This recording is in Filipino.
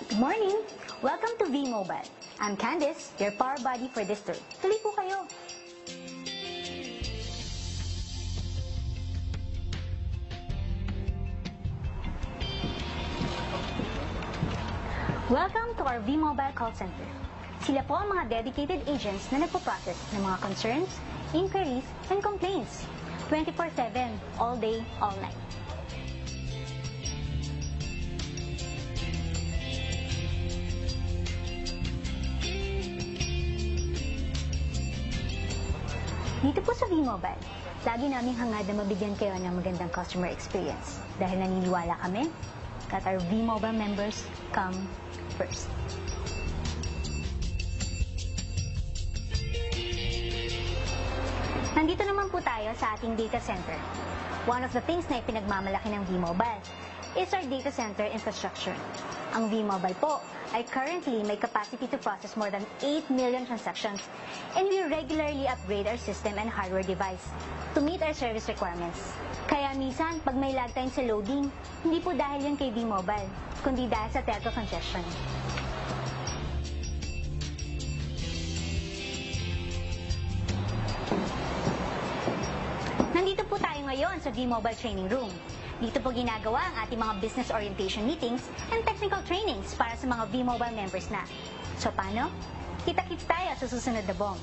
Good morning! Welcome to V-Mobile. I'm Candice, your power buddy for this tour. Tuloy po kayo! Welcome to our V-Mobile call center. Sila po ang mga dedicated agents na nagpo-process ng mga concerns, inquiries, and complaints. 24/7, all day, all night. Dito po sa V-Mobile, lagi naming hangad na mabigyan kayo ng magandang customer experience dahil naniniwala kami that our V-Mobile members come first. Nandito naman po tayo sa ating data center. One of the things na ipinagmamalaki ng V-Mobile is our data center infrastructure. Ang V-Mobile po ay currently may capacity to process more than 8 million transactions, and we regularly upgrade our system and hardware device to meet our service requirements. Kaya minsan, pag may lag time sa loading, hindi po dahil yan kay V-Mobile, kundi dahil sa telco congestion. Nandito po tayo ngayon sa V-Mobile Training Room. Dito po ginagawa ang ating mga business orientation meetings and technical trainings para sa mga V-Mobile members na. So paano? Kita-kits tayo sa susunod na BOM.